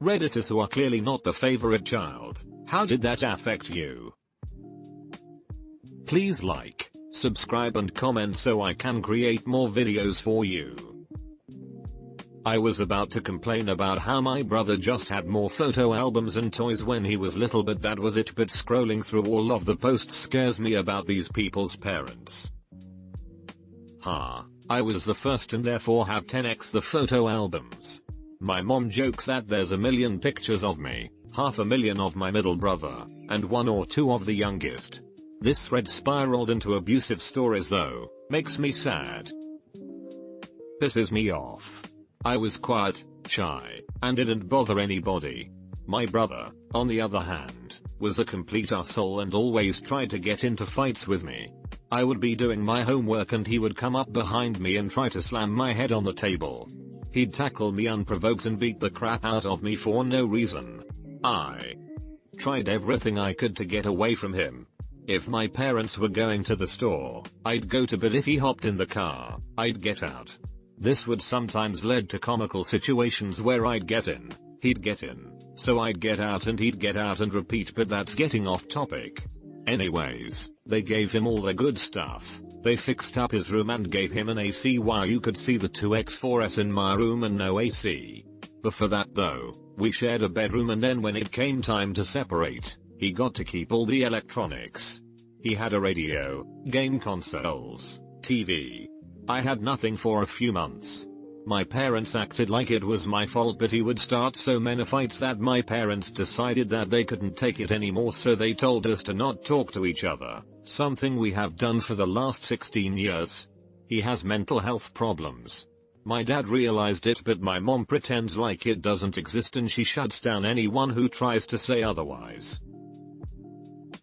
Redditors who are clearly not the favorite child, how did that affect you? Please like, subscribe and comment so I can create more videos for you. I was about to complain about how my brother just had more photo albums and toys when he was little, but that was it. But scrolling through all of the posts scares me about these people's parents. I was the first and therefore have 10x the photo albums. My mom jokes that there's 1 million pictures of me, 500,000 of my middle brother, and 1 or 2 of the youngest. This thread spiraled into abusive stories though, makes me sad. Pisses me off. I was quiet, shy, and didn't bother anybody. My brother, on the other hand, was a complete asshole and always tried to get into fights with me. I would be doing my homework and he would come up behind me and try to slam my head on the table. He'd tackle me unprovoked and beat the crap out of me for no reason. I tried everything I could to get away from him. If my parents were going to the store, I'd go to, but if he hopped in the car, I'd get out. This would sometimes lead to comical situations where I'd get in, he'd get in, so I'd get out and he'd get out and repeat, but that's getting off topic. Anyways, they gave him all the good stuff. They fixed up his room and gave him an AC while you could see the 2x4s in my room and no AC. Before that though, we shared a bedroom, and then when it came time to separate, he got to keep all the electronics. He had a radio, game consoles, TV. I had nothing for a few months. My parents acted like it was my fault, but he would start so many fights that my parents decided that they couldn't take it anymore, so they told us to not talk to each other, something we have done for the last 16 years. He has mental health problems. My dad realized it, but my mom pretends like it doesn't exist and she shuts down anyone who tries to say otherwise.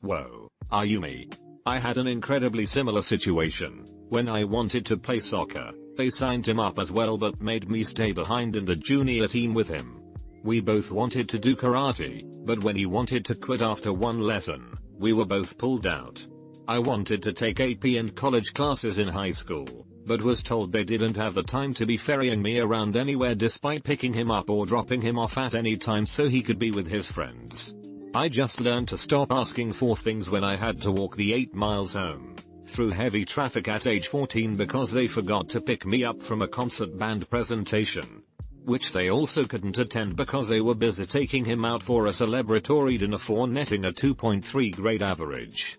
Whoa, are you me? I had an incredibly similar situation. When I wanted to play soccer, they signed him up as well but made me stay behind in the junior team with him. We both wanted to do karate, but when he wanted to quit after one lesson, we were both pulled out. I wanted to take AP and college classes in high school, but was told they didn't have the time to be ferrying me around anywhere despite picking him up or dropping him off at any time so he could be with his friends. I just learned to stop asking for things when I had to walk the 8 miles home through heavy traffic at age 14 because they forgot to pick me up from a concert band presentation, which they also couldn't attend because they were busy taking him out for a celebratory dinner for netting a 2.3 grade average.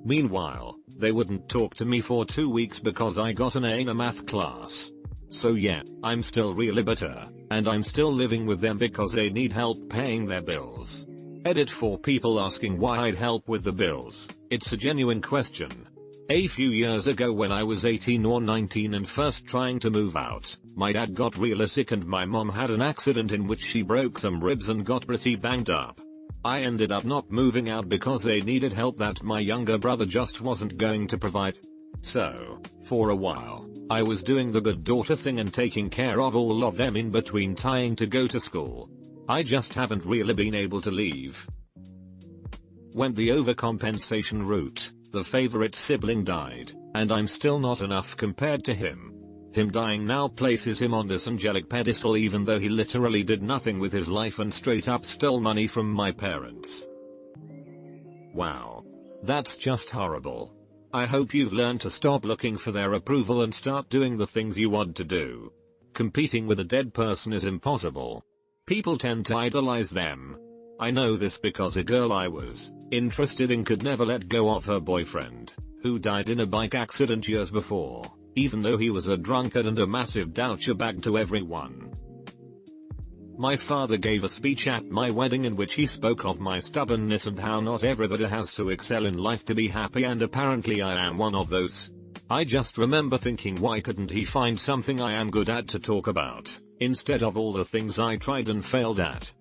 Meanwhile, they wouldn't talk to me for 2 weeks because I got an A in a math class. So yeah, I'm still really bitter, and I'm still living with them because they need help paying their bills. Edit for people asking why I'd help with the bills. It's a genuine question. A few years ago when I was 18 or 19 and first trying to move out, my dad got really sick and my mom had an accident in which she broke some ribs and got pretty banged up. I ended up not moving out because they needed help that my younger brother just wasn't going to provide. So, for a while, I was doing the good daughter thing and taking care of all of them in between trying to go to school. I just haven't really been able to leave. Went the overcompensation route. The favorite sibling died, and I'm still not enough compared to him. Him dying now places him on this angelic pedestal even though he literally did nothing with his life and straight up stole money from my parents. Wow. That's just horrible. I hope you've learned to stop looking for their approval and start doing the things you want to do. Competing with a dead person is impossible. People tend to idolize them. I know this because a girl I was interested in could never let go of her boyfriend, who died in a bike accident years before, even though he was a drunkard and a massive douchebag to everyone. My father gave a speech at my wedding in which he spoke of my stubbornness and how not everybody has to excel in life to be happy, and apparently I am one of those. I just remember thinking, why couldn't he find something I am good at to talk about, instead of all the things I tried and failed at?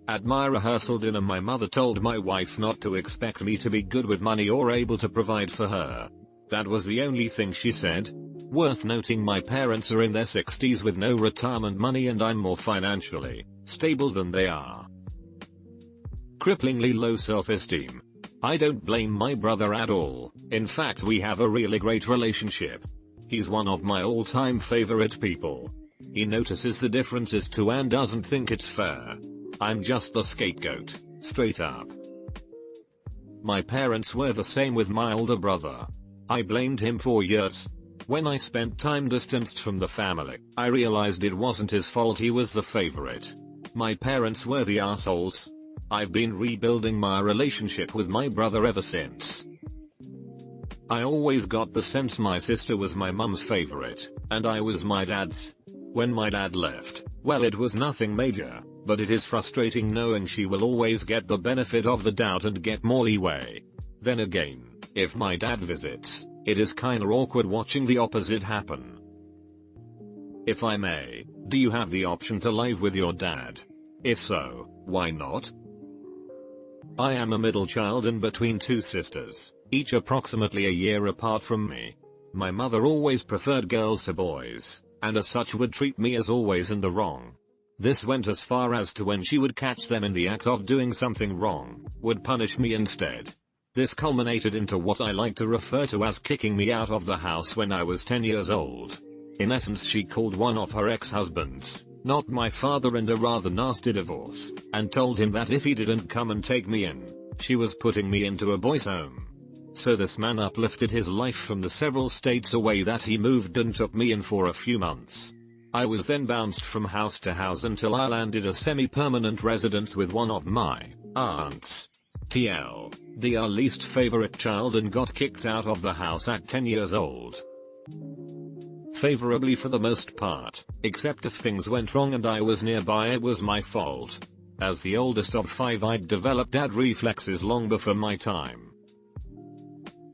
At my rehearsal dinner my mother told my wife not to expect me to be good with money or able to provide for her. That was the only thing she said. Worth noting, my parents are in their 60s with no retirement money and I'm more financially stable than they are. Cripplingly low self-esteem. I don't blame my brother at all. In fact, we have a really great relationship. He's one of my all-time favorite people. He notices the differences too and doesn't think it's fair. I'm just the scapegoat, straight up. My parents were the same with my older brother. I blamed him for years. When I spent time distanced from the family, I realized it wasn't his fault, he was the favorite. My parents were the assholes. I've been rebuilding my relationship with my brother ever since. I always got the sense my sister was my mum's favorite, and I was my dad's. When my dad left, well, it was nothing major, but it is frustrating knowing she will always get the benefit of the doubt and get more leeway. Then again, if my dad visits, it is kinda awkward watching the opposite happen. If I may, do you have the option to live with your dad? If so, why not? I am a middle child in between two sisters, each approximately a year apart from me. My mother always preferred girls to boys, and as such would treat me as always in the wrong. This went as far as to when she would catch them in the act of doing something wrong, would punish me instead. This culminated into what I like to refer to as kicking me out of the house when I was 10 years old. In essence, she called one of her ex-husbands, not my father, in a rather nasty divorce, and told him that if he didn't come and take me in, she was putting me into a boys' home. So this man uplifted his life from the several states away that he moved and took me in for a few months. I was then bounced from house to house until I landed a semi-permanent residence with one of my aunts. TL, our least favorite child, and got kicked out of the house at 10 years old. Favorably for the most part, except if things went wrong and I was nearby, it was my fault. As the oldest of 5, I'd developed dad reflexes long before my time.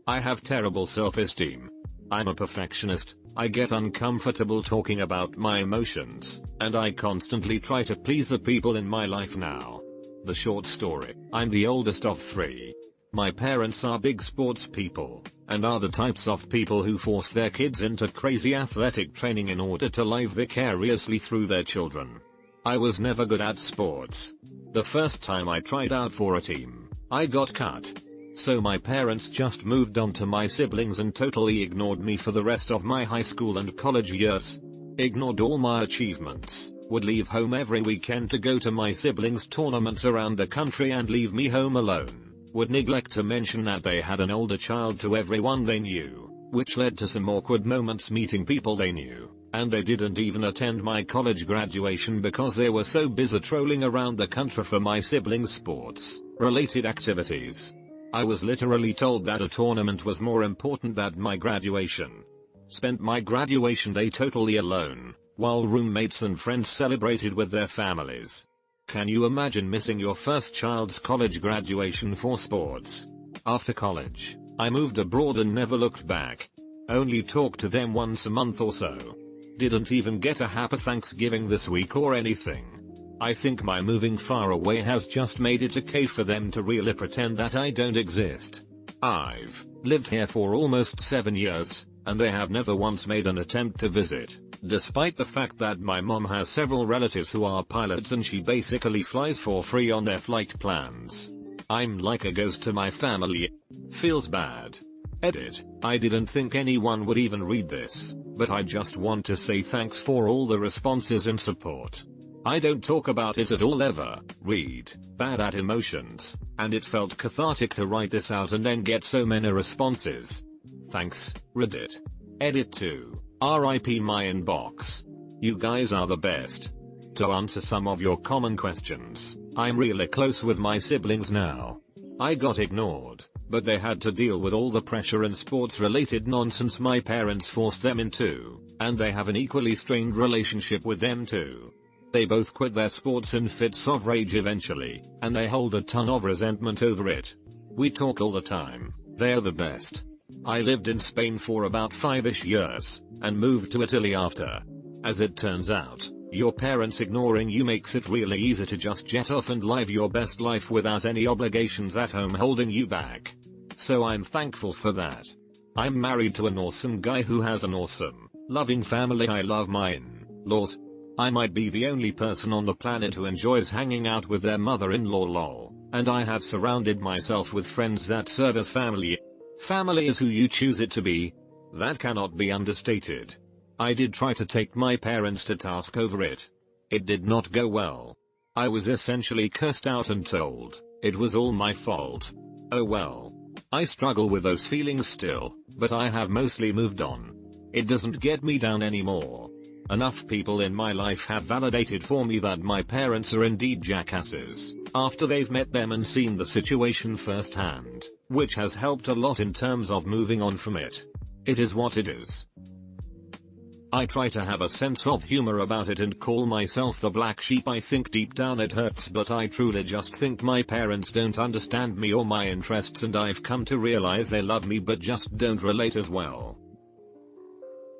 I have terrible self-esteem. I'm a perfectionist, I get uncomfortable talking about my emotions, and I constantly try to please the people in my life now. The short story, I'm the oldest of 3. My parents are big sports people, and are the types of people who force their kids into crazy athletic training in order to live vicariously through their children. I was never good at sports. The first time I tried out for a team, I got cut. So my parents just moved on to my siblings and totally ignored me for the rest of my high school and college years. Ignored all my achievements, would leave home every weekend to go to my siblings' tournaments around the country and leave me home alone. Would neglect to mention that they had an older child to everyone they knew, which led to some awkward moments meeting people they knew, and they didn't even attend my college graduation because they were so busy trolling around the country for my siblings' sports-related activities. I was literally told that a tournament was more important than my graduation. Spent my graduation day totally alone, while roommates and friends celebrated with their families. Can you imagine missing your first child's college graduation for sports? After college, I moved abroad and never looked back. Only talked to them once a month or so. Didn't even get a happy Thanksgiving this week or anything. I think my moving far away has just made it okay for them to really pretend that I don't exist. I've lived here for almost 7 years, and they have never once made an attempt to visit, despite the fact that my mom has several relatives who are pilots and she basically flies for free on their flight plans. I'm like a ghost to my family. Feels bad. Edit. I didn't think anyone would even read this, but I just want to say thanks for all the responses and support. I don't talk about it at all ever, read, bad at emotions, and it felt cathartic to write this out and then get so many responses. Thanks, Reddit. Edit 2. RIP my inbox. You guys are the best. To answer some of your common questions, I'm really close with my siblings now. I got ignored, but they had to deal with all the pressure and sports-related nonsense my parents forced them into, and they have an equally strained relationship with them too. They both quit their sports in fits of rage eventually, and they hold a ton of resentment over it. We talk all the time, they're the best. I lived in Spain for about 5-ish years, and moved to Italy after. As it turns out, your parents ignoring you makes it really easy to just jet off and live your best life without any obligations at home holding you back. So I'm thankful for that. I'm married to an awesome guy who has an awesome, loving family. I love my in-laws. I might be the only person on the planet who enjoys hanging out with their mother-in-law lol, and I have surrounded myself with friends that serve as family. Family is who you choose it to be. That cannot be understated. I did try to take my parents to task over it. It did not go well. I was essentially cursed out and told it was all my fault. Oh well. I struggle with those feelings still, but I have mostly moved on. It doesn't get me down anymore. Enough people in my life have validated for me that my parents are indeed jackasses, after they've met them and seen the situation firsthand, which has helped a lot in terms of moving on from it. It is what it is. I try to have a sense of humor about it and call myself the black sheep. I think deep down it hurts, but I truly just think my parents don't understand me or my interests, and I've come to realize they love me but just don't relate as well.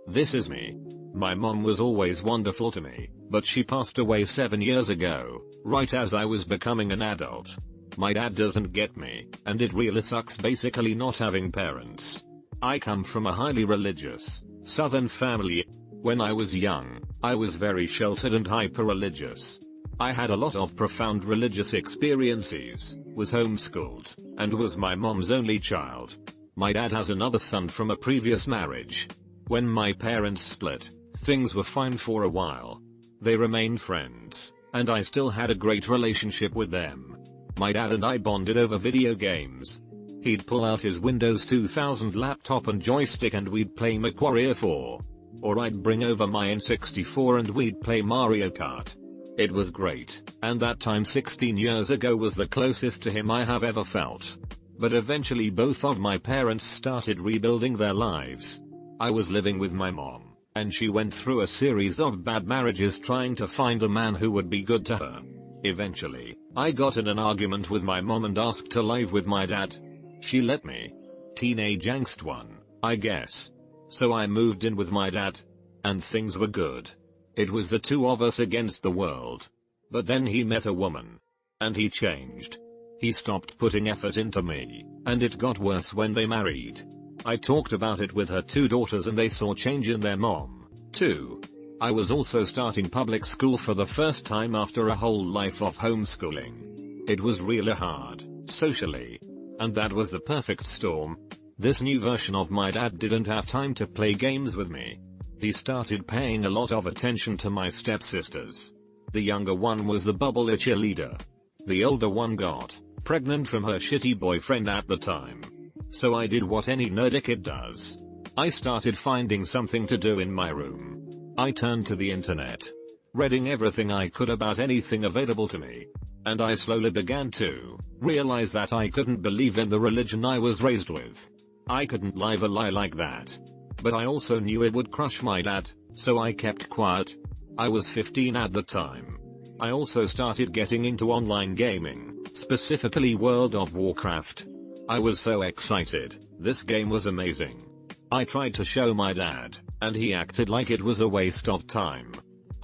This is me. My mom was always wonderful to me, but she passed away 7 years ago, right as I was becoming an adult. My dad doesn't get me, and it really sucks basically not having parents. I come from a highly religious, Southern family. When I was young, I was very sheltered and hyper-religious. I had a lot of profound religious experiences, was homeschooled, and was my mom's only child. My dad has another son from a previous marriage. When my parents split, things were fine for a while. They remained friends, and I still had a great relationship with them. My dad and I bonded over video games. He'd pull out his Windows 2000 laptop and joystick and we'd play MechWarrior 4. Or I'd bring over my N64 and we'd play Mario Kart. It was great, and that time 16 years ago was the closest to him I have ever felt. But eventually both of my parents started rebuilding their lives. I was living with my mom, and she went through a series of bad marriages trying to find a man who would be good to her. Eventually, I got in an argument with my mom and asked to live with my dad. She let me. Teenage angst one, I guess. So I moved in with my dad. And things were good. It was the two of us against the world. But then he met a woman. And he changed. He stopped putting effort into me, and it got worse when they married. I talked about it with her 2 daughters and they saw change in their mom, too. I was also starting public school for the first time after a whole life of homeschooling. It was really hard, socially. And that was the perfect storm. This new version of my dad didn't have time to play games with me. He started paying a lot of attention to my stepsisters. The younger one was the bubbly cheerleader. The older one got pregnant from her shitty boyfriend at the time. So I did what any nerdy kid does. I started finding something to do in my room. I turned to the internet, reading everything I could about anything available to me. And I slowly began to realize that I couldn't believe in the religion I was raised with. I couldn't live a lie like that. But I also knew it would crush my dad, so I kept quiet. I was 15 at the time. I also started getting into online gaming, specifically World of Warcraft. I was so excited, this game was amazing. I tried to show my dad, and he acted like it was a waste of time.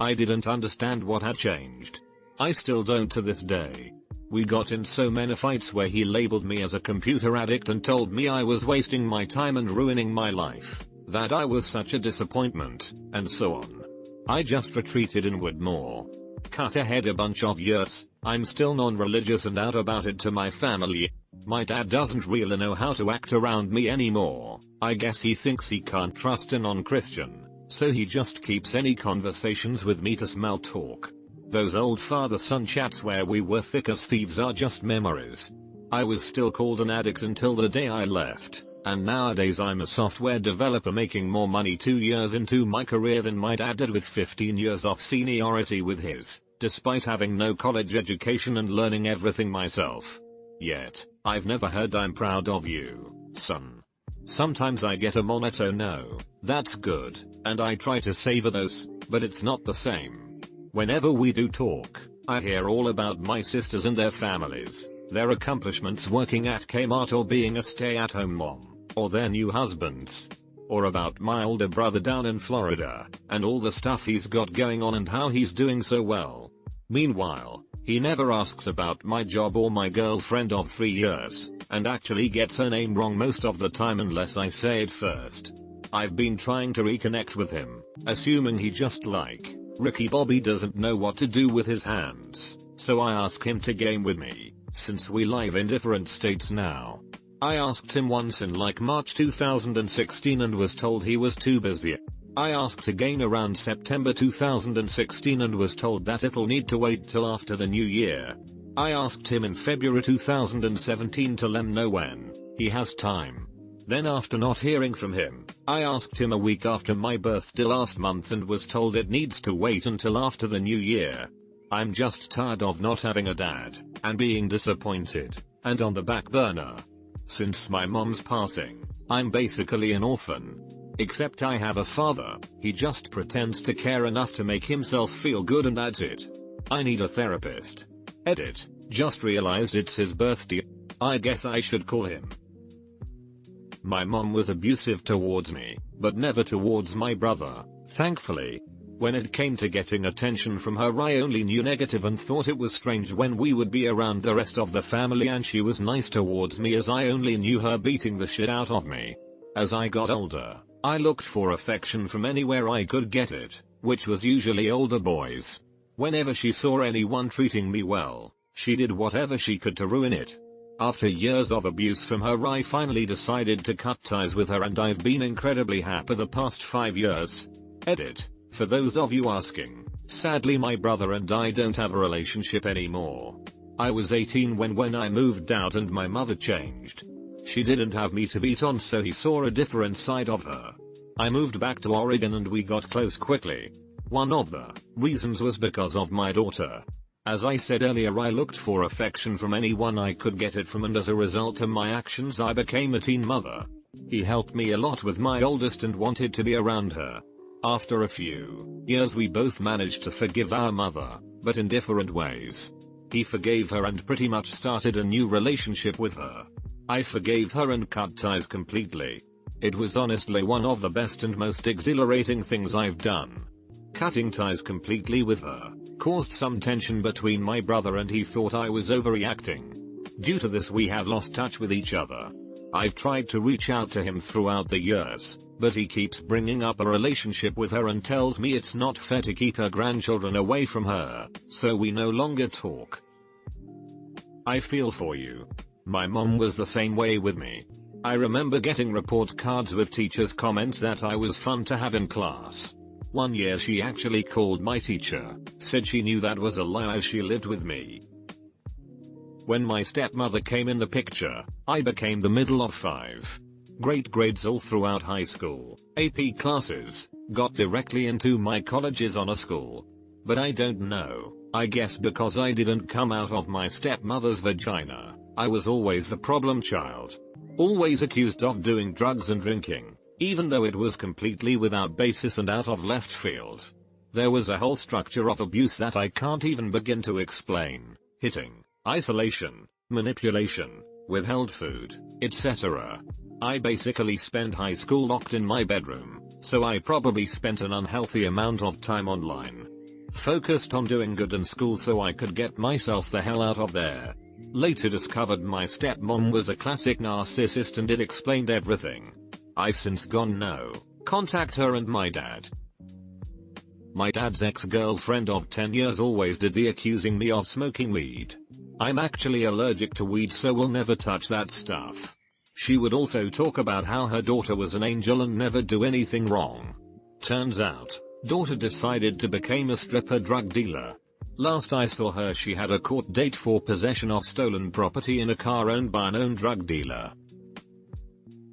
I didn't understand what had changed. I still don't to this day. We got in so many fights where he labeled me as a computer addict and told me I was wasting my time and ruining my life, that I was such a disappointment, and so on. I just retreated inward more. Cut ahead a bunch of years, I'm still non-religious and out about it to my family. My dad doesn't really know how to act around me anymore. I guess he thinks he can't trust a non-Christian, so he just keeps any conversations with me to small talk. Those old father-son chats where we were thick as thieves are just memories. I was still called an addict until the day I left, and nowadays I'm a software developer making more money 2 years into my career than my dad did with 15 years of seniority with his, despite having no college education and learning everything myself. Yet, I've never heard "I'm proud of you, son." Sometimes I get a monotone "no, that's good," and I try to savor those, but it's not the same. Whenever we do talk, I hear all about my sisters and their families, their accomplishments working at Kmart or being a stay-at-home mom, or their new husbands. Or about my older brother down in Florida, and all the stuff he's got going on and how he's doing so well. Meanwhile, he never asks about my job or my girlfriend of 3 years, and actually gets her name wrong most of the time unless I say it first. I've been trying to reconnect with him, assuming he just like Ricky Bobby doesn't know what to do with his hands, so I ask him to game with me, since we live in different states now. I asked him once in like March 2016 and was told he was too busy. I asked to gain around September 2016 and was told that it'll need to wait till after the new year. I asked him in February 2017 to let him know when he has time. Then after not hearing from him, I asked him a week after my birthday last month and was told it needs to wait until after the new year. I'm just tired of not having a dad, and being disappointed, and on the back burner. Since my mom's passing, I'm basically an orphan. Except I have a father, he just pretends to care enough to make himself feel good and that's it. I need a therapist. Edit. Just realized it's his birthday. I guess I should call him. My mom was abusive towards me, but never towards my brother, thankfully. When it came to getting attention from her, I only knew negative and thought it was strange when we would be around the rest of the family and she was nice towards me, as I only knew her beating the shit out of me. As I got older, I looked for affection from anywhere I could get it, which was usually older boys. Whenever she saw anyone treating me well, she did whatever she could to ruin it. After years of abuse from her, I finally decided to cut ties with her and I've been incredibly happy the past 5 years. Edit. For those of you asking, sadly my brother and I don't have a relationship anymore. I was 18 when I moved out and my mother changed. She didn't have me to beat on, so he saw a different side of her. I moved back to Oregon and we got close quickly. One of the reasons was because of my daughter. As I said earlier, I looked for affection from anyone I could get it from, and as a result of my actions I became a teen mother. He helped me a lot with my oldest and wanted to be around her. After a few years we both managed to forgive our mother, but in different ways. He forgave her and pretty much started a new relationship with her. I forgave her and cut ties completely. It was honestly one of the best and most exhilarating things I've done. Cutting ties completely with her caused some tension between my brother and he thought I was overreacting. Due to this we have lost touch with each other. I've tried to reach out to him throughout the years, but he keeps bringing up a relationship with her and tells me it's not fair to keep her grandchildren away from her, so we no longer talk. I feel for you. My mom was the same way with me. I remember getting report cards with teachers' comments that I was fun to have in class. One year she actually called my teacher, said she knew that was a lie as she lived with me. When my stepmother came in the picture, I became the middle of 5. Great grades all throughout high school, AP classes, got directly into my college's honor school. But I don't know, I guess because I didn't come out of my stepmother's vagina, I was always the problem child. Always accused of doing drugs and drinking, even though it was completely without basis and out of left field. There was a whole structure of abuse that I can't even begin to explain. Hitting, isolation, manipulation, withheld food, etc. I basically spent high school locked in my bedroom, so I probably spent an unhealthy amount of time online. Focused on doing good in school so I could get myself the hell out of there. Later discovered my stepmom was a classic narcissist and it explained everything. I've since gone no contact her and my dad. My dad's ex-girlfriend of 10 years always did the accusing me of smoking weed. I'm actually allergic to weed, so will never touch that stuff. She would also talk about how her daughter was an angel and never do anything wrong. Turns out, daughter decided to become a stripper drug dealer. Last I saw her she had a court date for possession of stolen property in a car owned by an own drug dealer.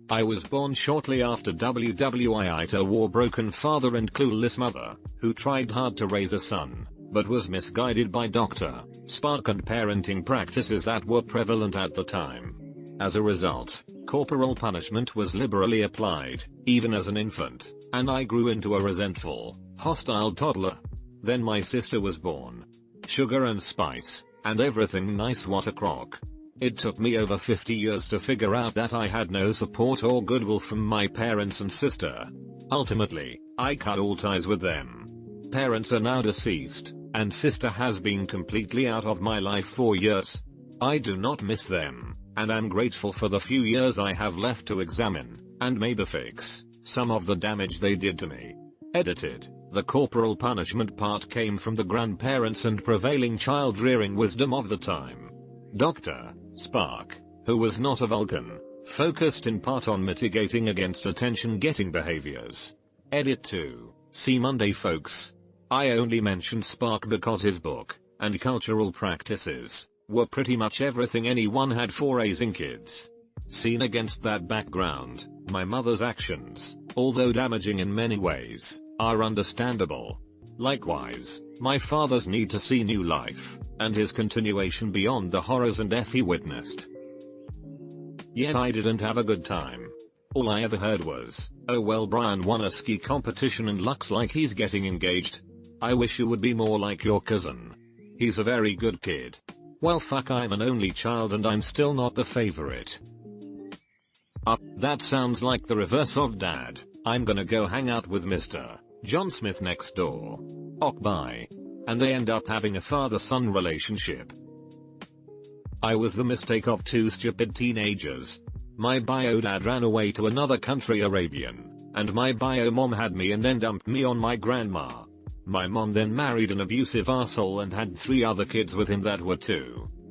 I was born shortly after WWII to a war-broken father and clueless mother, who tried hard to raise a son, but was misguided by Dr. Spark and parenting practices that were prevalent at the time. As a result, corporal punishment was liberally applied, even as an infant, and I grew into a resentful, hostile toddler. Then my sister was born. Sugar and spice, and everything nice, what a crock. It took me over 50 years to figure out that I had no support or goodwill from my parents and sister. Ultimately, I cut all ties with them. Parents are now deceased, and sister has been completely out of my life for years. I do not miss them, and am grateful for the few years I have left to examine, and maybe fix, some of the damage they did to me. Edited. The corporal punishment part came from the grandparents and prevailing child-rearing wisdom of the time. Dr. Spark, who was not a Vulcan, focused in part on mitigating against attention-getting behaviors. Edit 2. See Monday folks. I only mentioned Spark because his book, and cultural practices, were pretty much everything anyone had for raising kids. Seen against that background, my mother's actions, although damaging in many ways, are understandable. Likewise, my father's need to see new life, and his continuation beyond the horrors and death he witnessed. Yet I didn't have a good time. All I ever heard was, "Oh well, Brian won a ski competition and looks like he's getting engaged. I wish you would be more like your cousin. He's a very good kid." Well fuck, I'm an only child and I'm still not the favorite. That sounds like the reverse of dad. I'm gonna go hang out with Mr. John Smith next door. Bye. And they end up having a father-son relationship. I was the mistake of two stupid teenagers. My bio dad ran away to another country, Arabian, and my bio mom had me and then dumped me on my grandma. My mom then married an abusive asshole and had 3 other kids with him that were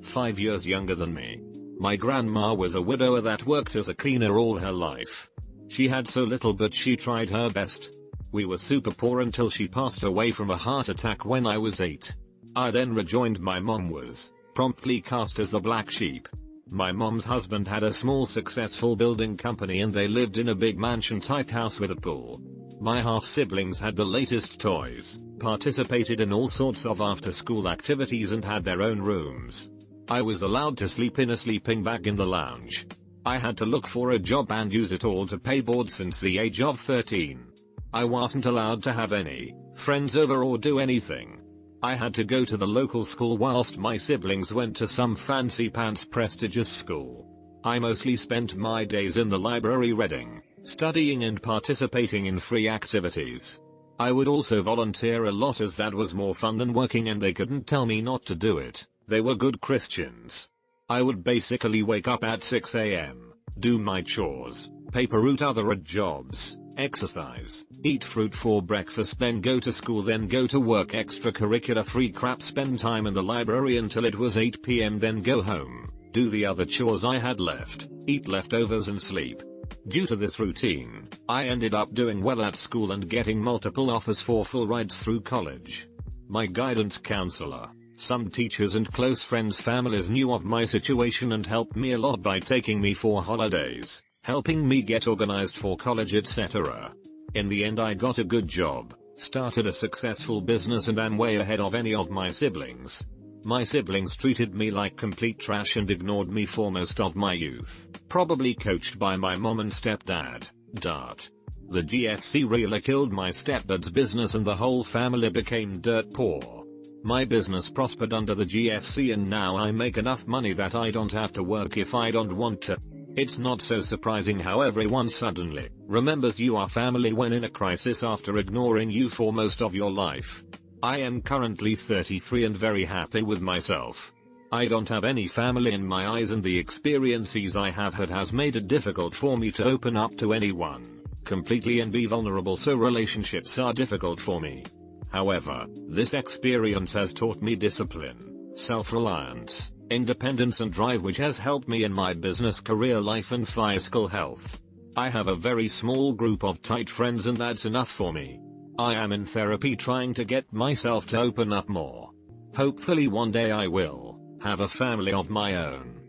5 years younger than me. My grandma was a widower that worked as a cleaner all her life. She had so little but she tried her best. We were super poor until she passed away from a heart attack when I was 8. I then rejoined. My mom was promptly cast as the black sheep. My mom's husband had a small successful building company and they lived in a big mansion type house with a pool. My half siblings had the latest toys, participated in all sorts of after school activities and had their own rooms. I was allowed to sleep in a sleeping bag in the lounge. I had to look for a job and use it all to pay board since the age of 13. I wasn't allowed to have any friends over or do anything. I had to go to the local school whilst my siblings went to some fancy pants prestigious school. I mostly spent my days in the library reading, studying and participating in free activities. I would also volunteer a lot as that was more fun than working and they couldn't tell me not to do it. They were good Christians. I would basically wake up at 6 a.m., do my chores, paper route other odd jobs, exercise, eat fruit for breakfast, then go to school, then go to work, extracurricular free crap, spend time in the library until it was 8 p.m., then go home, do the other chores I had left, eat leftovers and sleep. Due to this routine, I ended up doing well at school and getting multiple offers for full rides through college. My guidance counselor, some teachers and close friends' families knew of my situation and helped me a lot by taking me for holidays, helping me get organized for college, etc. In the end I got a good job, started a successful business and am way ahead of any of my siblings. My siblings treated me like complete trash and ignored me for most of my youth, probably coached by my mom and stepdad. The GFC really killed my stepdad's business and the whole family became dirt poor. My business prospered under the GFC and now I make enough money that I don't have to work if I don't want to. It's not so surprising how everyone suddenly remembers you are family when in a crisis after ignoring you for most of your life. I am currently 33 and very happy with myself. I don't have any family in my eyes and the experiences I have had has made it difficult for me to open up to anyone completely and be vulnerable, so relationships are difficult for me. However, this experience has taught me discipline, self-reliance, independence and drive, which has helped me in my business, career life and physical health. I have a very small group of tight friends and that's enough for me. I am in therapy trying to get myself to open up more. Hopefully one day I will have a family of my own.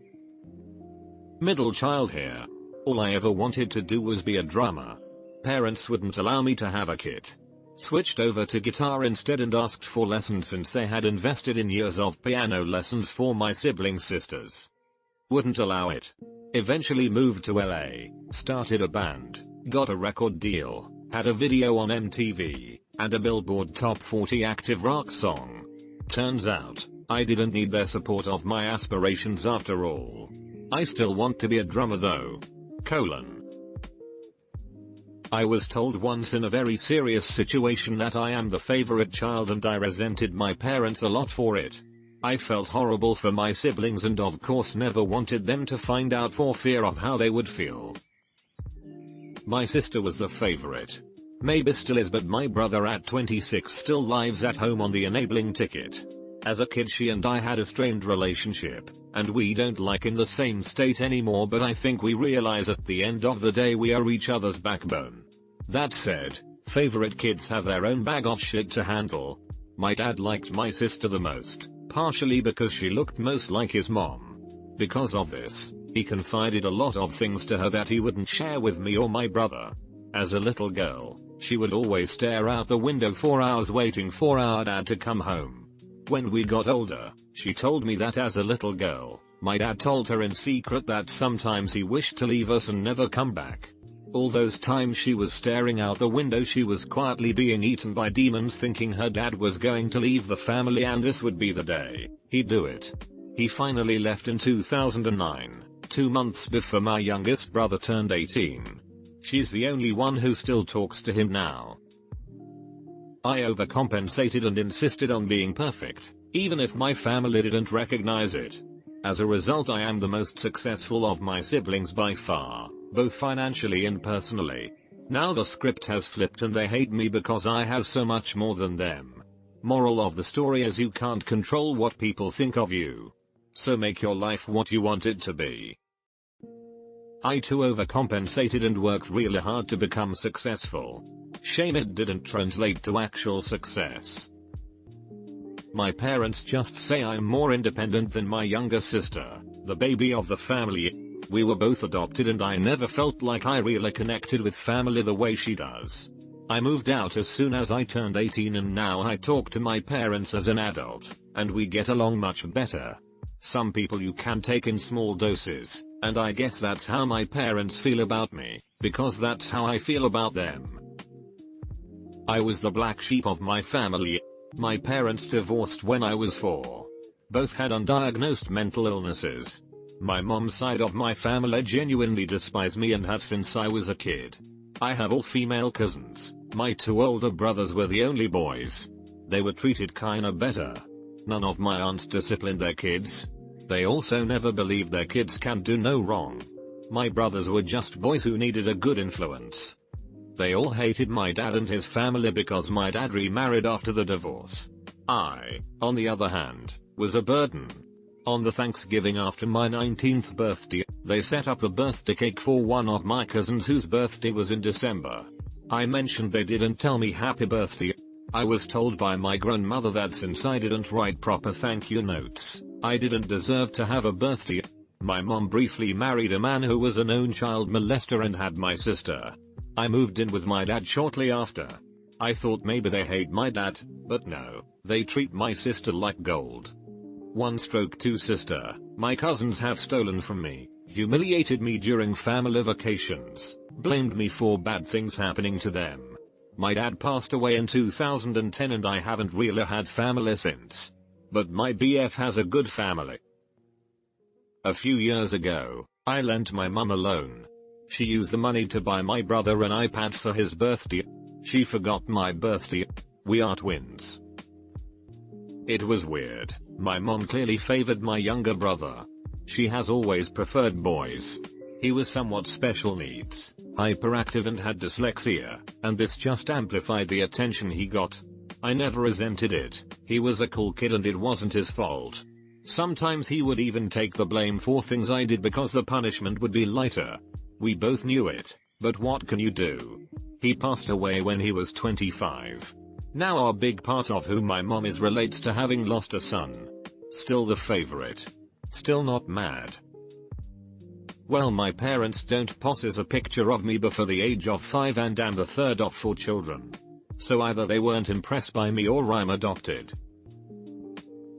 Middle child here. All I ever wanted to do was be a drummer. Parents wouldn't allow me to have a kit. Switched over to guitar instead and asked for lessons since they had invested in years of piano lessons for my sibling sisters. Wouldn't allow it. Eventually moved to LA, started a band, got a record deal, had a video on MTV, and a Billboard Top 40 active rock song. Turns out, I didn't need their support of my aspirations after all. I still want to be a drummer though. I was told once in a very serious situation that I am the favorite child and I resented my parents a lot for it. I felt horrible for my siblings and of course never wanted them to find out for fear of how they would feel. My sister was the favorite. Maybe still is, but my brother at 26 still lives at home on the enabling ticket. As a kid she and I had a strained relationship, and we don't like in the same state anymore, but I think we realize at the end of the day we are each other's backbone. That said, Favorite kids have their own bag of shit to handle. My dad liked my sister the most, partially because she looked most like his mom. Because of this, he confided a lot of things to her that he wouldn't share with me or my brother. As a little girl, she would always stare out the window for hours waiting for our dad to come home. When we got older, she told me that as a little girl, my dad told her in secret that sometimes he wished to leave us and never come back. All those times she was staring out the window, she was quietly being eaten by demons, thinking her dad was going to leave the family and this would be the day he'd do it. He finally left in 2009, 2 months before my youngest brother turned 18. She's the only one who still talks to him now. I overcompensated and insisted on being perfect, even if my family didn't recognize it. As a result, I am the most successful of my siblings by far, both financially and personally. Now the script has flipped and they hate me because I have so much more than them. Moral of the story is you can't control what people think of you. So make your life what you want it to be. I too overcompensated and worked really hard to become successful. Shame it didn't translate to actual success. My parents just say I'm more independent than my younger sister, the baby of the family. We were both adopted and I never felt like I really connected with family the way she does. I moved out as soon as I turned 18 and now I talk to my parents as an adult, and we get along much better. Some people you can take in small doses, and I guess that's how my parents feel about me, because that's how I feel about them. I was the black sheep of my family. My parents divorced when I was 4. Both had undiagnosed mental illnesses. My mom's side of my family genuinely despise me and have since I was a kid. I have all female cousins. My 2 older brothers were the only boys. They were treated kinda better. None of my aunts disciplined their kids. They also never believed their kids can do no wrong. My brothers were just boys who needed a good influence. They all hated my dad and his family because my dad remarried after the divorce. I, on the other hand, was a burden. On the Thanksgiving after my 19th birthday, they set up a birthday cake for one of my cousins whose birthday was in December. I mentioned they didn't tell me happy birthday. I was told by my grandmother that since I didn't write proper thank you notes, I didn't deserve to have a birthday. My mom briefly married a man who was a known child molester and had my sister. I moved in with my dad shortly after. I thought maybe they hate my dad, but no, they treat my sister like gold. 1/2 sister, my cousins have stolen from me, humiliated me during family vacations, blamed me for bad things happening to them. My dad passed away in 2010 and I haven't really had family since. But my BF has a good family. A few years ago, I lent my mum a loan. She used the money to buy my brother an iPad for his birthday. She forgot my birthday. We are twins. It was weird. My mom clearly favored my younger brother. She has always preferred boys. He was somewhat special needs, hyperactive and had dyslexia, and this just amplified the attention he got. I never resented it. He was a cool kid and it wasn't his fault. Sometimes he would even take the blame for things I did because the punishment would be lighter. We both knew it, but what can you do? He passed away when he was 25. Now a big part of who my mom is relates to having lost a son. Still the favorite. Still not mad. Well, my parents don't possess a picture of me before the age of 5 and am the 3rd of 4 children. So either they weren't impressed by me or I'm adopted.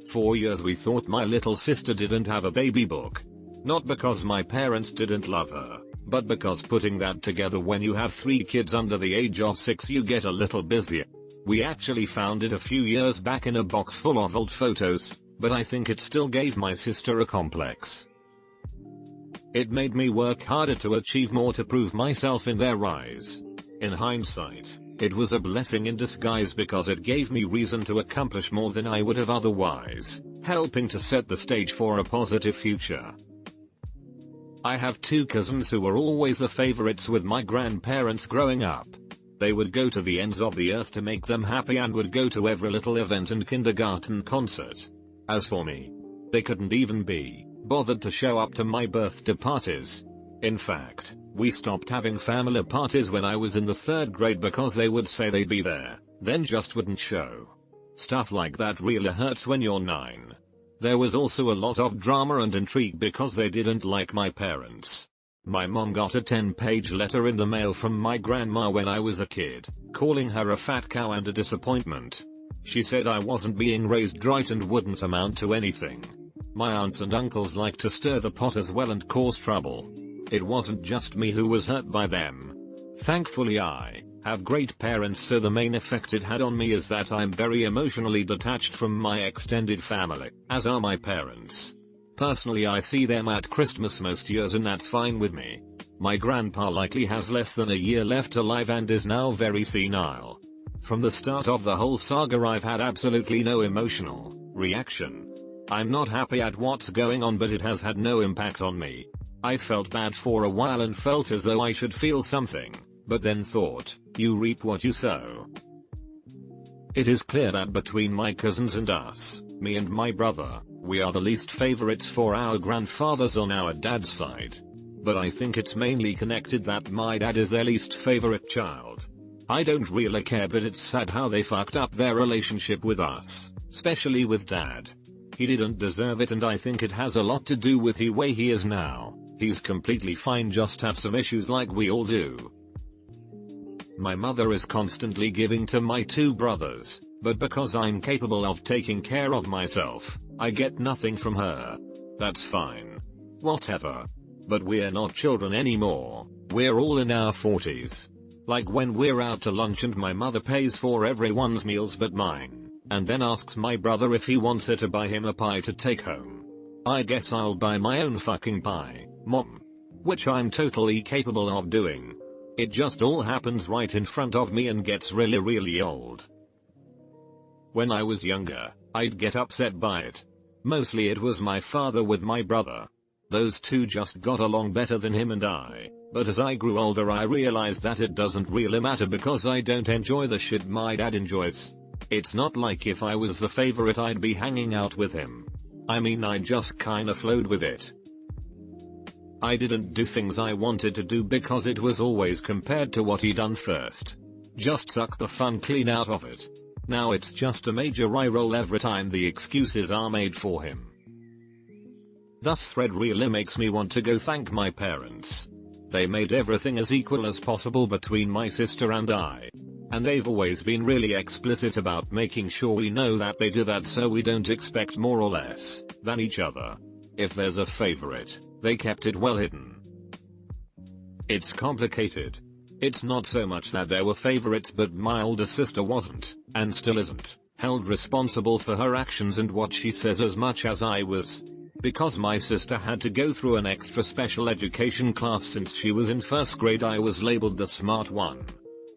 For years we thought my little sister didn't have a baby book. Not because my parents didn't love her, but because putting that together when you have 3 kids under the age of 6 you get a little busier. We actually found it a few years back in a box full of old photos, but I think it still gave my sister a complex. It made me work harder to achieve more to prove myself in their eyes. In hindsight, it was a blessing in disguise because it gave me reason to accomplish more than I would have otherwise, helping to set the stage for a positive future. I have 2 cousins who were always the favorites with my grandparents growing up. They would go to the ends of the earth to make them happy and would go to every little event and kindergarten concert. As for me, they couldn't even be bothered to show up to my birthday parties. In fact, We stopped having family parties when I was in the 3rd grade because they would say they'd be there, then just wouldn't show. Stuff like that really hurts when you're 9. There was also a lot of drama and intrigue because they didn't like my parents. My mom got a 10-page letter in the mail from my grandma when I was a kid, calling her a fat cow and a disappointment. She said I wasn't being raised right and wouldn't amount to anything. My aunts and uncles liked to stir the pot as well and cause trouble. It wasn't just me who was hurt by them. Thankfully I have great parents, so the main effect it had on me is that I'm very emotionally detached from my extended family, as are my parents. Personally I see them at Christmas most years and that's fine with me. My grandpa likely has less than a year left alive and is now very senile. From the start of the whole saga I've had absolutely no emotional reaction. I'm not happy at what's going on, but it has had no impact on me. I felt bad for a while and felt as though I should feel something, but then thought, you reap what you sow. It is clear that between my cousins and us, me and my brother, we are the least favorites for our grandfathers on our dad's side. But I think it's mainly connected that my dad is their least favorite child. I don't really care, but it's sad how they fucked up their relationship with us, especially with dad. He didn't deserve it, and I think it has a lot to do with the way he is now. He's completely fine, just have some issues like we all do. My mother is constantly giving to my 2 brothers, but because I'm capable of taking care of myself, I get nothing from her. That's fine. Whatever. But we're not children anymore, we're all in our 40s. Like when we're out to lunch and my mother pays for everyone's meals but mine, and then asks my brother if he wants her to buy him a pie to take home. I guess I'll buy my own fucking pie, Mom. Which I'm totally capable of doing. It just all happens right in front of me and gets really old. When I was younger, I'd get upset by it. Mostly it was my father with my brother. Those two just got along better than him and I, but as I grew older I realized that it doesn't really matter because I don't enjoy the shit my dad enjoys. It's not like if I was the favorite I'd be hanging out with him. I mean, I just kinda flowed with it. I didn't do things I wanted to do because it was always compared to what he done first. Just sucked the fun clean out of it. Now it's just a major eye roll every time the excuses are made for him. This thread really makes me want to go thank my parents. They made everything as equal as possible between my sister and I. And they've always been really explicit about making sure we know that they do that so we don't expect more or less than each other. If there's a favorite, they kept it well hidden. It's complicated. It's not so much that there were favorites, but my older sister wasn't, and still isn't, held responsible for her actions and what she says as much as I was. Because my sister had to go through an extra special education class since she was in 1st grade, I was labeled the smart one.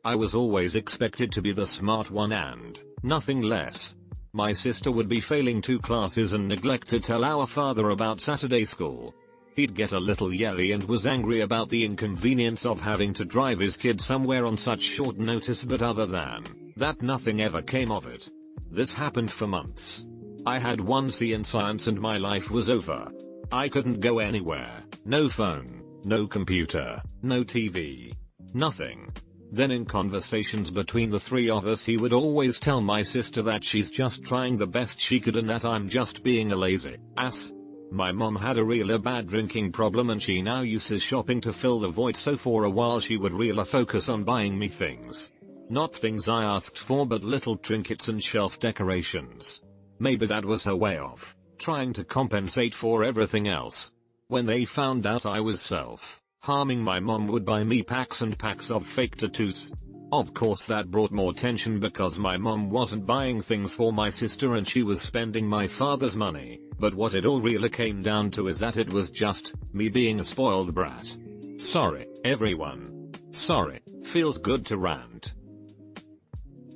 I was always expected to be the smart one and nothing less. My sister would be failing 2 classes and neglect to tell our father about Saturday school. He'd get a little yelly and was angry about the inconvenience of having to drive his kid somewhere on such short notice, but other than that nothing ever came of it. This happened for months. I had 1 C in science and my life was over. I couldn't go anywhere, no phone, no computer, no TV, nothing. Then in conversations between the 3 of us he would always tell my sister that she's just trying the best she could and that I'm just being a lazy ass. My mom had a really bad drinking problem and she now uses shopping to fill the void, so for a while she would really focus on buying me things. Not things I asked for, but little trinkets and shelf decorations. Maybe that was her way of trying to compensate for everything else. When they found out I was self-harming, my mom would buy me packs and packs of fake tattoos. Of course that brought more tension because my mom wasn't buying things for my sister and she was spending my father's money, but what it all really came down to is that it was just me being a spoiled brat. Sorry, everyone. Sorry, feels good to rant.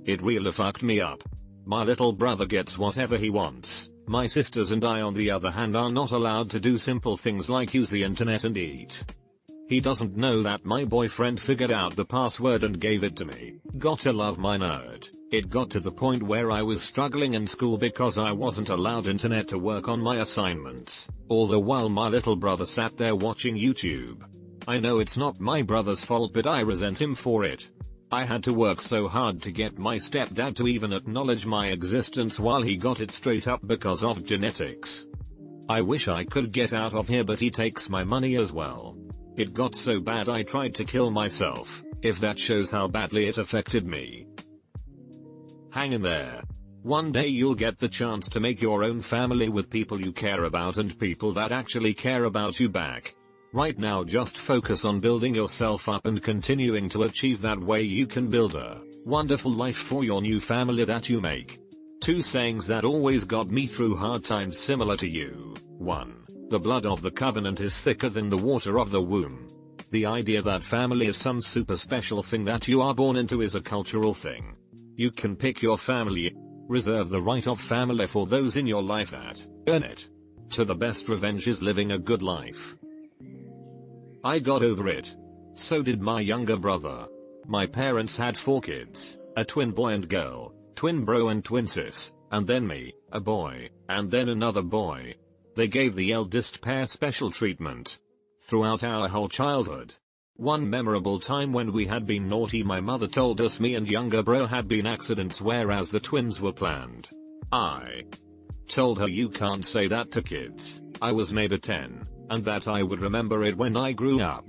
It really fucked me up. My little brother gets whatever he wants. My sisters and I on the other hand are not allowed to do simple things like use the internet and eat. He doesn't know that my boyfriend figured out the password and gave it to me. Gotta love my nerd. It got to the point where I was struggling in school because I wasn't allowed internet to work on my assignments. All the while my little brother sat there watching YouTube. I know it's not my brother's fault, but I resent him for it. I had to work so hard to get my stepdad to even acknowledge my existence while he got it straight up because of genetics. I wish I could get out of here, but he takes my money as well. It got so bad I tried to kill myself, if that shows how badly it affected me. Hang in there. One day you'll get the chance to make your own family with people you care about and people that actually care about you back. Right now just focus on building yourself up and continuing to achieve, that way you can build a wonderful life for your new family that you make. 2 sayings that always got me through hard times similar to you. 1. The blood of the covenant is thicker than the water of the womb. The idea that family is some super special thing that you are born into is a cultural thing. You can pick your family. Reserve the right of family for those in your life that earn it. To the best revenge is living a good life. I got over it. So did my younger brother. My parents had 4 kids, a twin boy and girl, twin bro and twin sis, and then me, a boy, and then another boy. They gave the eldest pair special treatment throughout our whole childhood. One memorable time when we had been naughty, my mother told us me and younger bro had been accidents whereas the twins were planned. I told her you can't say that to kids. I was maybe 10. And that I would remember it when I grew up.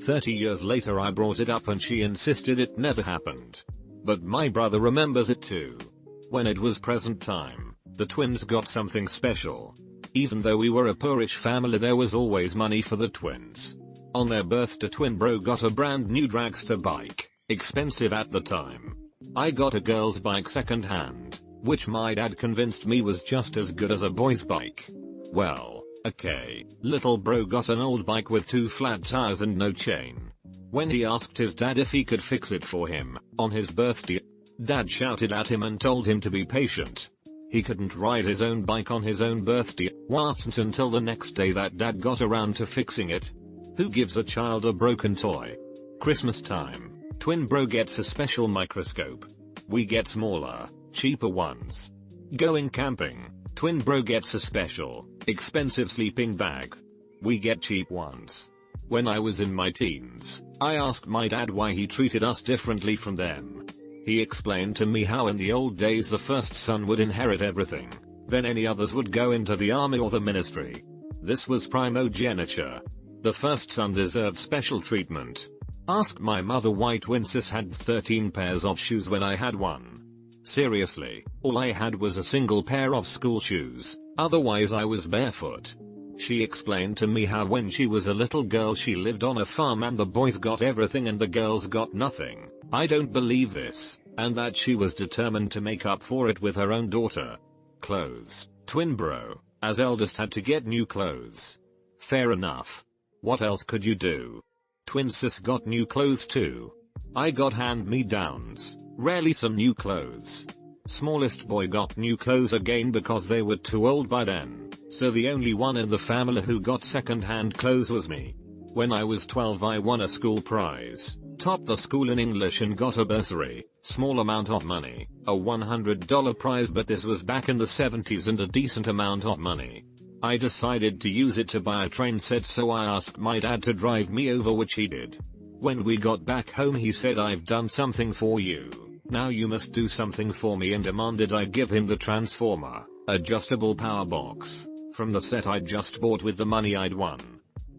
30 years later I brought it up and she insisted it never happened. But my brother remembers it too. When it was present time, the twins got something special. Even though we were a poorish family, there was always money for the twins. On their birthday, twin bro got a brand new dragster bike, expensive at the time. I got a girl's bike second hand, which my dad convinced me was just as good as a boy's bike. Well, okay, little bro got an old bike with 2 flat tires and no chain. When he asked his dad if he could fix it for him, on his birthday, dad shouted at him and told him to be patient. He couldn't ride his own bike on his own birthday. Wasn't until the next day that dad got around to fixing it. Who gives a child a broken toy? Christmas time, twin bro gets a special microscope. We get smaller, cheaper ones. Going camping, twin bro gets a special, expensive sleeping bag. We get cheap ones. When I was in my teens, I asked my dad why he treated us differently from them. He explained to me how in the old days the first son would inherit everything, then any others would go into the army or the ministry. This was primogeniture. The first son deserved special treatment. Asked my mother why twin sis had 13 pairs of shoes when I had 1. Seriously, all I had was a single pair of school shoes, otherwise I was barefoot. She explained to me how when she was a little girl she lived on a farm and the boys got everything and the girls got nothing. I don't believe this, and that she was determined to make up for it with her own daughter. Clothes. Twin bro, as eldest, had to get new clothes. Fair enough. What else could you do? Twin sis got new clothes too. I got hand-me-downs, rarely some new clothes. Smallest boy got new clothes again because they were too old by then, so the only one in the family who got second-hand clothes was me. When I was 12 I won a school prize, topped the school in English and got a bursary, small amount of money, a $100 prize, but this was back in the 70s and a decent amount of money. I decided to use it to buy a train set, so I asked my dad to drive me over, which he did. When we got back home he said, "I've done something for you, now you must do something for me," and demanded I give him the transformer, adjustable power box, from the set I'd just bought with the money I'd won.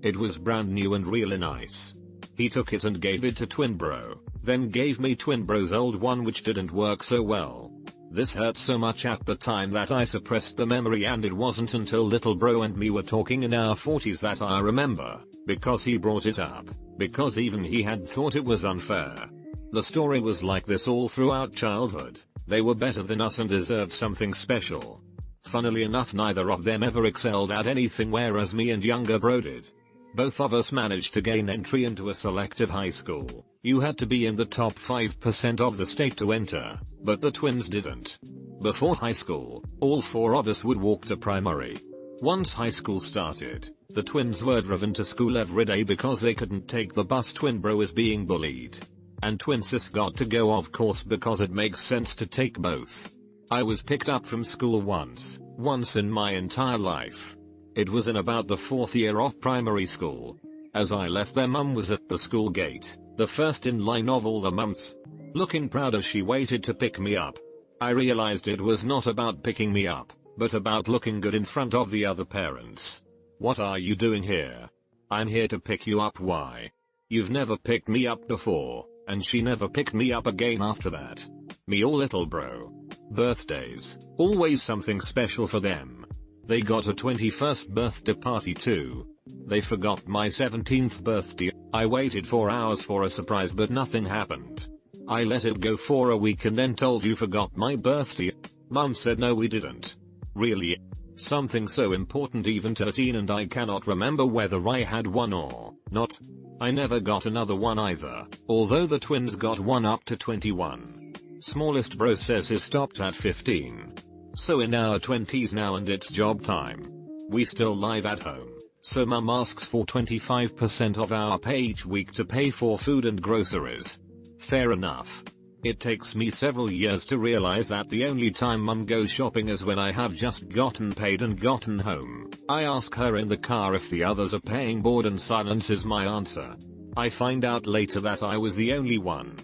It was brand new and really nice. He took it and gave it to twin bro, then gave me twin bro's old one which didn't work so well. This hurt so much at the time that I suppressed the memory, and it wasn't until little bro and me were talking in our 40s that I remember, because he brought it up, because even he had thought it was unfair. The story was like this all throughout childhood. They were better than us and deserved something special. Funnily enough, neither of them ever excelled at anything, whereas me and younger bro did. Both of us managed to gain entry into a selective high school. You had to be in the top 5% of the state to enter, but the twins didn't. Before high school, all 4 of us would walk to primary. Once high school started, the twins were driven to school every day because they couldn't take the bus. Twin bro was being bullied, and twin sis got to go, of course, because it makes sense to take both. I was picked up from school once in my entire life. It was in about the 4th year of primary school. As I left, their mum was at the school gate, the first in line of all the mums. Looking proud as she waited to pick me up. I realized it was not about picking me up, but about looking good in front of the other parents. What are you doing here? I'm here to pick you up. Why? You've never picked me up before, and she never picked me up again after that. Me or little bro. Birthdays, always something special for them. They got a 21st birthday party too. They forgot my 17th birthday. I waited 4 hours for a surprise but nothing happened. I let it go for a week and then told you forgot my birthday. Mum said no we didn't. Really? Something so important even to 13 and I cannot remember whether I had one or not. I never got another one either, although the twins got one up to 21. Smallest bro says he stopped at 15. So in our 20s now and it's job time. We still live at home, so mum asks for 25% of our pay each week to pay for food and groceries. Fair enough. It takes me several years to realize that the only time mum goes shopping is when I have just gotten paid and gotten home. I ask her in the car if the others are paying board and silence is my answer. I find out later that I was the only one.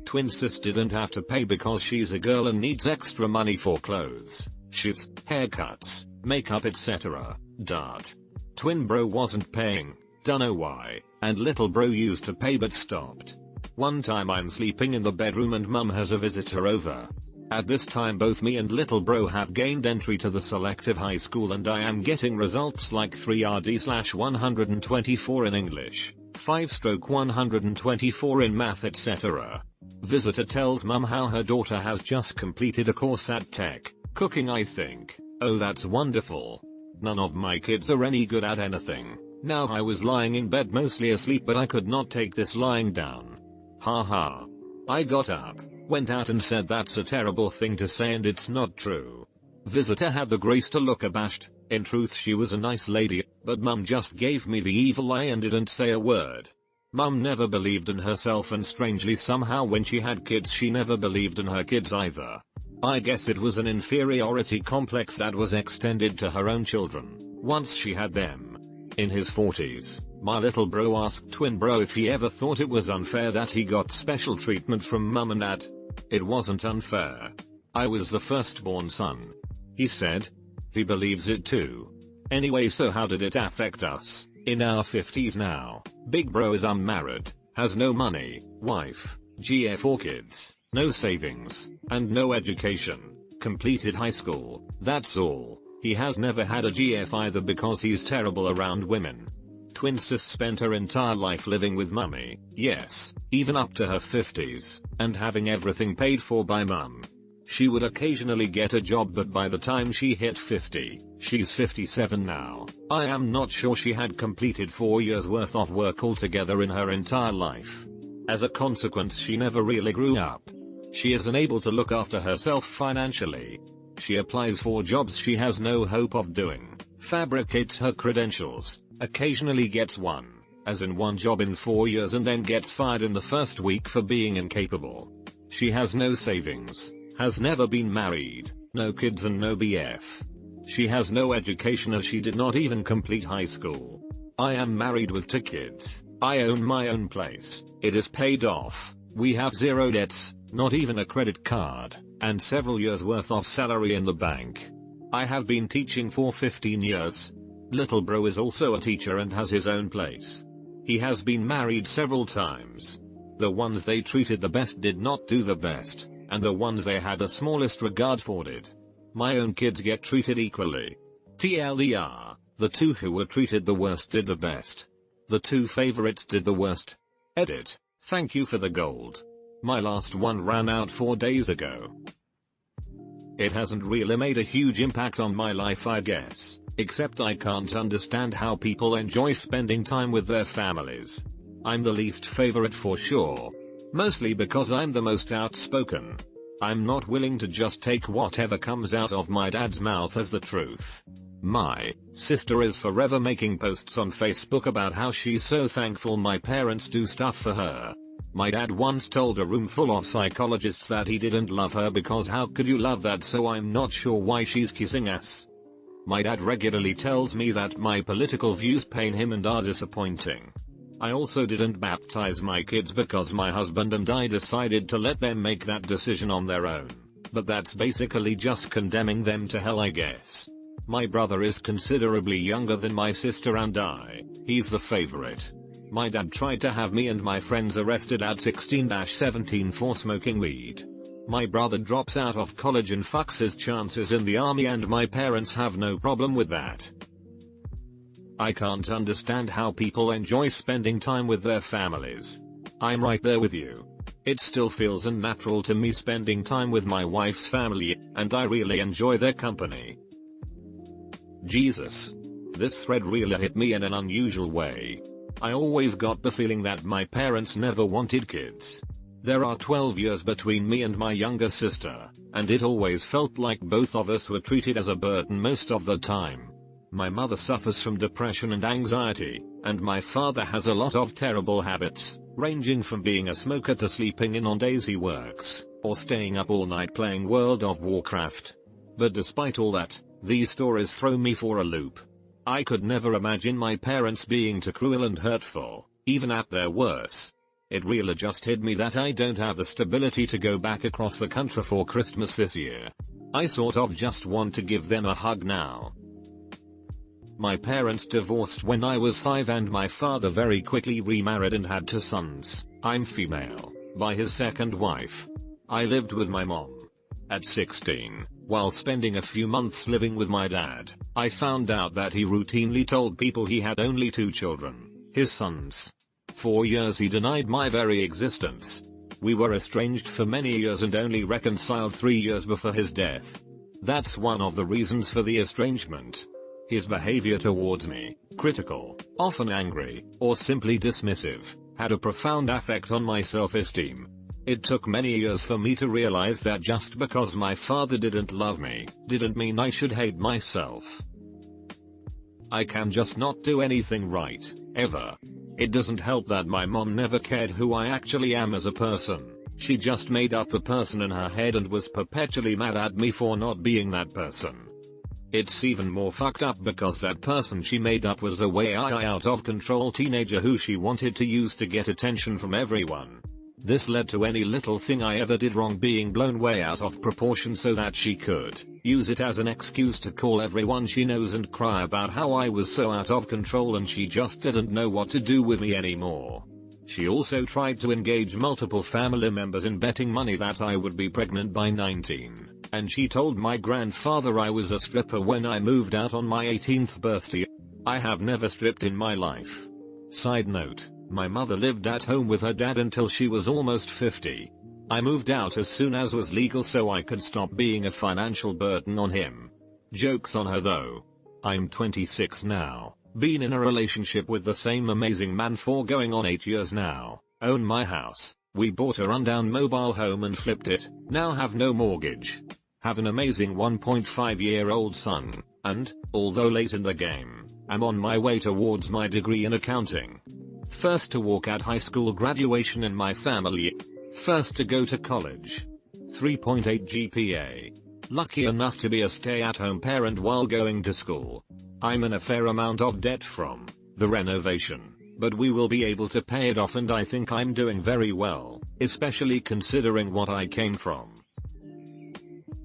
Twin sis didn't have to pay because she's a girl and needs extra money for clothes, shoes, haircuts, makeup etc. Twin bro wasn't paying, dunno why, and little bro used to pay but stopped. One time I'm sleeping in the bedroom and mum has a visitor over. At this time both me and little bro have gained entry to the selective high school and I am getting results like 3RD/124 in English, 5/124 in math etc. Visitor tells mum how her daughter has just completed a course at tech, cooking I think. Oh that's wonderful. None of my kids are any good at anything. Now I was lying in bed mostly asleep but I could not take this lying down. Haha. I got up, went out and said that's a terrible thing to say and it's not true. Visitor had the grace to look abashed. In truth she was a nice lady, but mum just gave me the evil eye and didn't say a word. Mum never believed in herself and strangely somehow when she had kids she never believed in her kids either. I guess it was an inferiority complex that was extended to her own children, once she had them. In his 40s, my little bro asked twin bro if he ever thought it was unfair that he got special treatment from mum and dad. It wasn't unfair. I was the firstborn son. He said. He believes it too. Anyway, so how did it affect us? In our 50s now, big bro is unmarried, has no money, wife, GF or kids, no savings, and no education. Completed high school, that's all. He has never had a GF either because he's terrible around women. Twin sis spent her entire life living with mummy, yes, even up to her 50s, and having everything paid for by mum. She would occasionally get a job but by the time she hit 50, she's 57 now, I am not sure she had completed 4 years worth of work altogether in her entire life. As a consequence she never really grew up. She is unable to look after herself financially. She applies for jobs she has no hope of doing, fabricates her credentials, occasionally gets one job in 4 years and then gets fired in the first week for being incapable. She has no savings, has never been married, no kids and no BF. She has no education as she did not even complete high school. I am married with 2 kids, I own my own place, it is paid off, we have 0 debts, not even a credit card, and several years worth of salary in the bank. I have been teaching for 15 years. Little bro is also a teacher and has his own place. He has been married several times. The ones they treated the best did not do the best, and the ones they had the smallest regard for did. My own kids get treated equally. TLDR, the 2 who were treated the worst did the best. The 2 favorites did the worst. Edit. Thank you for the gold. My last one ran out 4 days ago. It hasn't really made a huge impact on my life I guess, except I can't understand how people enjoy spending time with their families. I'm the least favorite for sure. Mostly because I'm the most outspoken. I'm not willing to just take whatever comes out of my dad's mouth as the truth. My sister is forever making posts on Facebook about how she's so thankful my parents do stuff for her. My dad once told a room full of psychologists that he didn't love her because how could you love that, so I'm not sure why she's kissing ass. My dad regularly tells me that my political views pain him and are disappointing. I also didn't baptize my kids because my husband and I decided to let them make that decision on their own. But that's basically just condemning them to hell, I guess. My brother is considerably younger than my sister and I. He's the favorite. My dad tried to have me and my friends arrested at 16-17 for smoking weed. My brother drops out of college and fucks his chances in the army, and my parents have no problem with that. I can't understand how people enjoy spending time with their families. I'm right there with you. It still feels unnatural to me spending time with my wife's family, and I really enjoy their company. Jesus. This thread really hit me in an unusual way. I always got the feeling that my parents never wanted kids. There are 12 years between me and my younger sister, and it always felt like both of us were treated as a burden most of the time. My mother suffers from depression and anxiety, and my father has a lot of terrible habits, ranging from being a smoker to sleeping in on days he works, or staying up all night playing World of Warcraft. But despite all that, these stories throw me for a loop. I could never imagine my parents being too cruel and hurtful, even at their worst. It really just hit me that I don't have the stability to go back across the country for Christmas this year. I sort of just want to give them a hug now. My parents divorced when I was 5 and my father very quickly remarried and had 2 sons, I'm female, by his second wife. I lived with my mom. At 16, while spending a few months living with my dad, I found out that he routinely told people he had only 2 children, his sons. For years he denied my very existence. We were estranged for many years and only reconciled 3 years before his death. That's one of the reasons for the estrangement. His behavior towards me, critical, often angry, or simply dismissive, had a profound effect on my self-esteem. It took many years for me to realize that just because my father didn't love me, didn't mean I should hate myself. I can just not do anything right, ever. It doesn't help that my mom never cared who I actually am as a person. She just made up a person in her head and was perpetually mad at me for not being that person. It's even more fucked up because that person she made up was a way out of control teenager who she wanted to use to get attention from everyone. This led to any little thing I ever did wrong being blown way out of proportion so that she could use it as an excuse to call everyone she knows and cry about how I was so out of control and she just didn't know what to do with me anymore. She also tried to engage multiple family members in betting money that I would be pregnant by 19. And she told my grandfather I was a stripper when I moved out on my 18th birthday. I have never stripped in my life. Side note, my mother lived at home with her dad until she was almost 50. I moved out as soon as was legal so I could stop being a financial burden on him. Joke's on her though. I'm 26 now, been in a relationship with the same amazing man for going on 8 years now, own my house, we bought a rundown mobile home and flipped it, now have no mortgage. Have an amazing 1.5-year-old son, and, although late in the game, I'm on my way towards my degree in accounting. First to walk at high school graduation in my family. First to go to college. 3.8 GPA. Lucky enough to be a stay-at-home parent while going to school. I'm in a fair amount of debt from the renovation, but we will be able to pay it off and I think I'm doing very well, especially considering what I came from.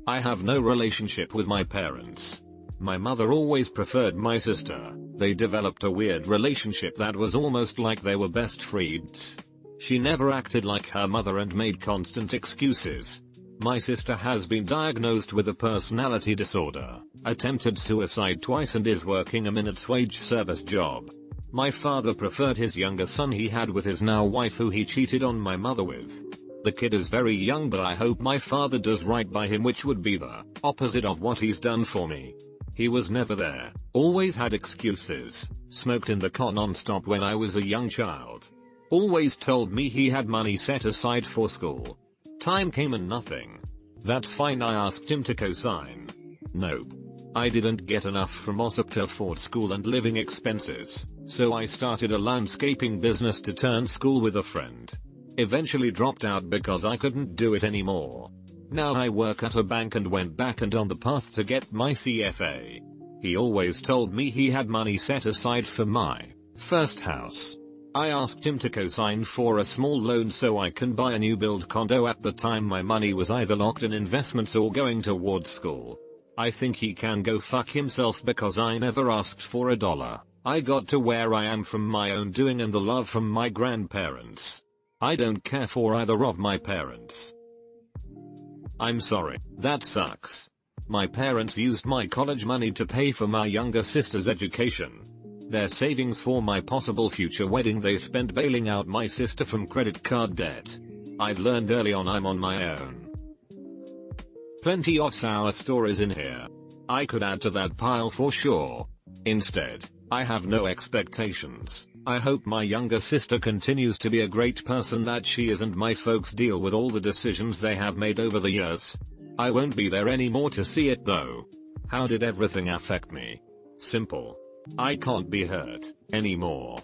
I have no relationship with my parents. My mother always preferred my sister. They developed a weird relationship that was almost like they were best friends. She never acted like her mother and made constant excuses. My sister has been diagnosed with a personality disorder, attempted suicide twice and is working a minutes wage service job. My father preferred his younger son he had with his now wife who he cheated on my mother with. The kid is very young but I hope my father does right by him, which would be the opposite of what he's done for me. He was never there, always had excuses, smoked in the car non-stop when I was a young child. Always told me he had money set aside for school. Time came and nothing. That's fine, I asked him to co-sign. Nope. I didn't get enough from OSAP to afford school and living expenses, so I started a landscaping business to turn school with a friend. Eventually dropped out because I couldn't do it anymore. Now I work at a bank and went back and on the path to get my CFA. He always told me he had money set aside for my first house. I asked him to co-sign for a small loan so I can buy a new build condo. At the time my money was either locked in investments or going towards school. I think he can go fuck himself because I never asked for a dollar. I got to where I am from my own doing and the love from my grandparents. I don't care for either of my parents. I'm sorry, that sucks. My parents used my college money to pay for my younger sister's education. Their savings for my possible future wedding they spent bailing out my sister from credit card debt. I'd learned early on I'm on my own. Plenty of sour stories in here. I could add to that pile for sure. Instead, I have no expectations. I hope my younger sister continues to be a great person that she is and my folks deal with all the decisions they have made over the years. I won't be there anymore to see it though. How did everything affect me? Simple. I can't be hurt anymore.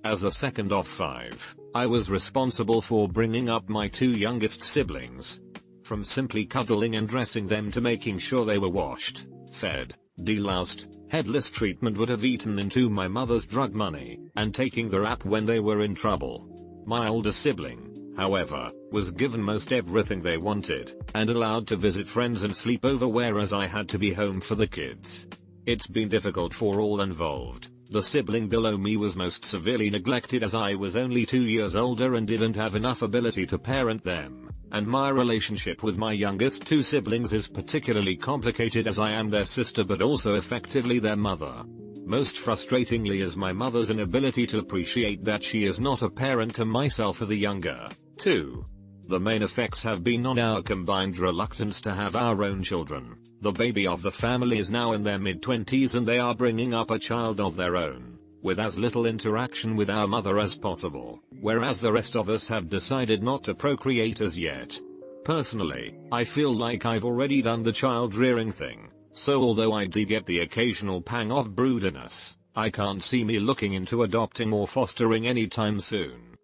As the second of 5, I was responsible for bringing up my 2 youngest siblings. From simply cuddling and dressing them to making sure they were washed, fed, deloused, headless treatment would have eaten into my mother's drug money, and taking the rap when they were in trouble. My older sibling, however, was given most everything they wanted, and allowed to visit friends and sleep over whereas I had to be home for the kids. It's been difficult for all involved. The sibling below me was most severely neglected as I was only 2 years older and didn't have enough ability to parent them, and my relationship with my youngest 2 siblings is particularly complicated as I am their sister but also effectively their mother. Most frustratingly is my mother's inability to appreciate that she is not a parent to myself or the younger 2. The main effects have been on our combined reluctance to have our own children. The baby of the family is now in their mid-20s and they are bringing up a child of their own, with as little interaction with our mother as possible, whereas the rest of us have decided not to procreate as yet. Personally, I feel like I've already done the child rearing thing, so although I do get the occasional pang of broodiness, I can't see me looking into adopting or fostering anytime soon.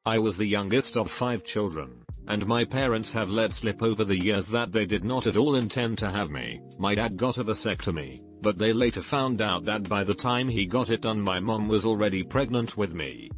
I was the youngest of 5 children, and my parents have let slip over the years that they did not at all intend to have me. My dad got a vasectomy, but they later found out that by the time he got it done my mom was already pregnant with me.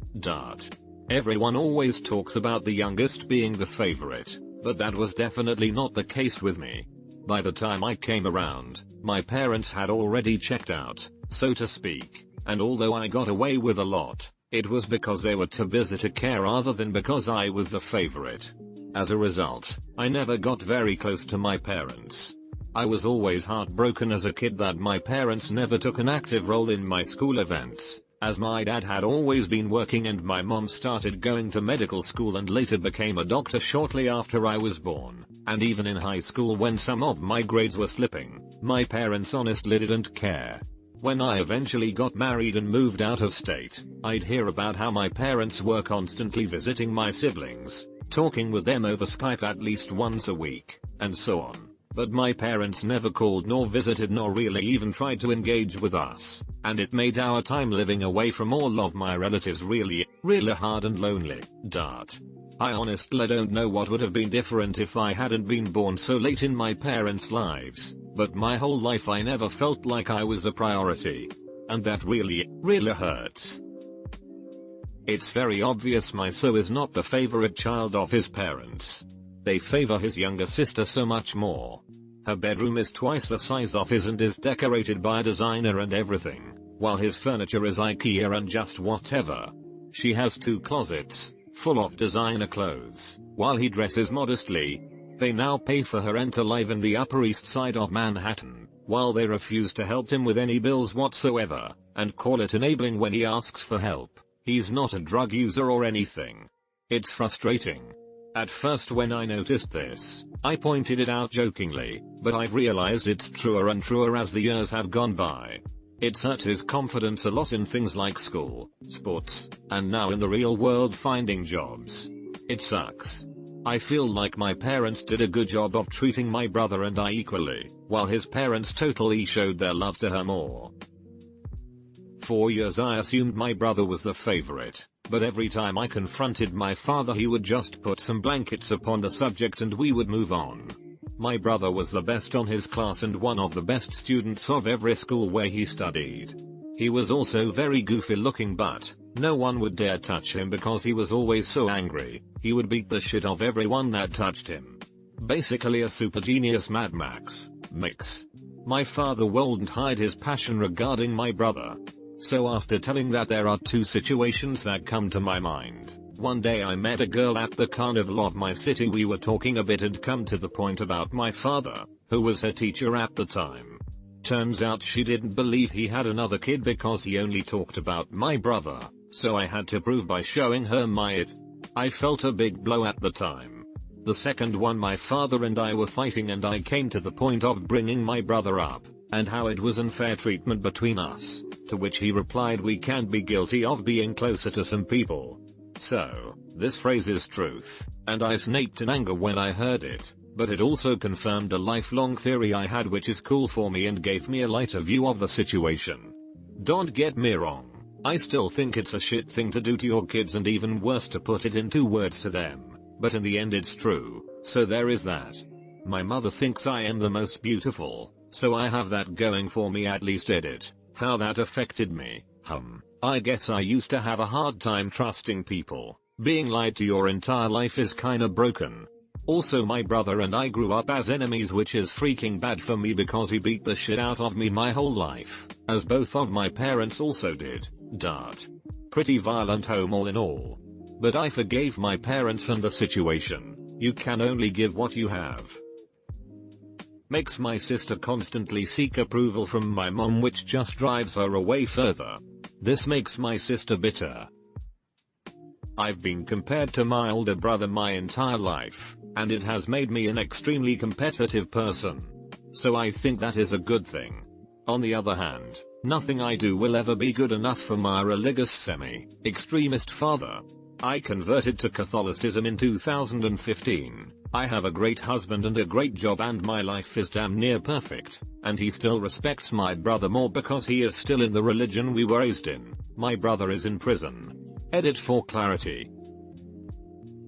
Everyone always talks about the youngest being the favorite, but that was definitely not the case with me. By the time I came around, my parents had already checked out, so to speak, and although I got away with a lot, it was because they were too busy to care rather than because I was the favorite. As a result, I never got very close to my parents. I was always heartbroken as a kid that my parents never took an active role in my school events, as my dad had always been working and my mom started going to medical school and later became a doctor shortly after I was born, and even in high school when some of my grades were slipping, my parents honestly didn't care. When I eventually got married and moved out of state, I'd hear about how my parents were constantly visiting my siblings, talking with them over Skype at least once a week, and so on. But my parents never called nor visited nor really even tried to engage with us, and it made our time living away from all of my relatives really hard and lonely. I honestly don't know what would have been different if I hadn't been born so late in my parents' lives, but my whole life I never felt like I was a priority. And that really hurts. It's very obvious my son is not the favorite child of his parents. They favor his younger sister so much more. Her bedroom is twice the size of his and is decorated by a designer and everything, while his furniture is IKEA and just whatever. She has 2 closets, full of designer clothes, while he dresses modestly. They now pay for her rent to live in the Upper East Side of Manhattan, while they refuse to help him with any bills whatsoever, and call it enabling when he asks for help. He's not a drug user or anything. It's frustrating. At first when I noticed this, I pointed it out jokingly, but I've realized it's truer and truer as the years have gone by. It's hurt his confidence a lot in things like school, sports, and now in the real world finding jobs. It sucks. I feel like my parents did a good job of treating my brother and I equally, while his parents totally showed their love to her more. For years I assumed my brother was the favorite, but every time I confronted my father he would just put some blankets upon the subject and we would move on. My brother was the best on his class and one of the best students of every school where he studied. He was also very goofy looking, but no one would dare touch him because he was always so angry. He would beat the shit of everyone that touched him. Basically a super genius Mad Max mix. My father wouldn't hide his passion regarding my brother. So after telling that, there are two situations that come to my mind. One day I met a girl at the carnival of my city. We were talking a bit and come to the point about my father, who was her teacher at the time. Turns out she didn't believe he had another kid because he only talked about my brother, so I had to prove by showing her my it. I felt a big blow at the time. The second one, my father and I were fighting and I came to the point of bringing my brother up, and how it was unfair treatment between us, to which he replied, we can't be guilty of being closer to some people. So, this phrase is truth, and I snapped in anger when I heard it. But it also confirmed a lifelong theory I had, which is cool for me and gave me a lighter view of the situation. Don't get me wrong, I still think it's a shit thing to do to your kids, and even worse to put it into words to them, but in the end it's true, so there is that. My mother thinks I am the most beautiful, so I have that going for me, at least. Edit. How that affected me. I guess I used to have a hard time trusting people. Being lied to your entire life is kinda broken. Also, my brother and I grew up as enemies, which is freaking bad for me because he beat the shit out of me my whole life, as both of my parents also did. Pretty violent home all in all. But I forgave my parents and the situation. You can only give what you have. Makes my sister constantly seek approval from my mom, which just drives her away further. This makes my sister bitter. I've been compared to my older brother my entire life, and it has made me an extremely competitive person. So I think that is a good thing. On the other hand, nothing I do will ever be good enough for my religious semi-extremist father. I converted to Catholicism in 2015. I have a great husband and a great job, and my life is damn near perfect, and he still respects my brother more because he is still in the religion we were raised in. My brother is in prison. Edit for clarity.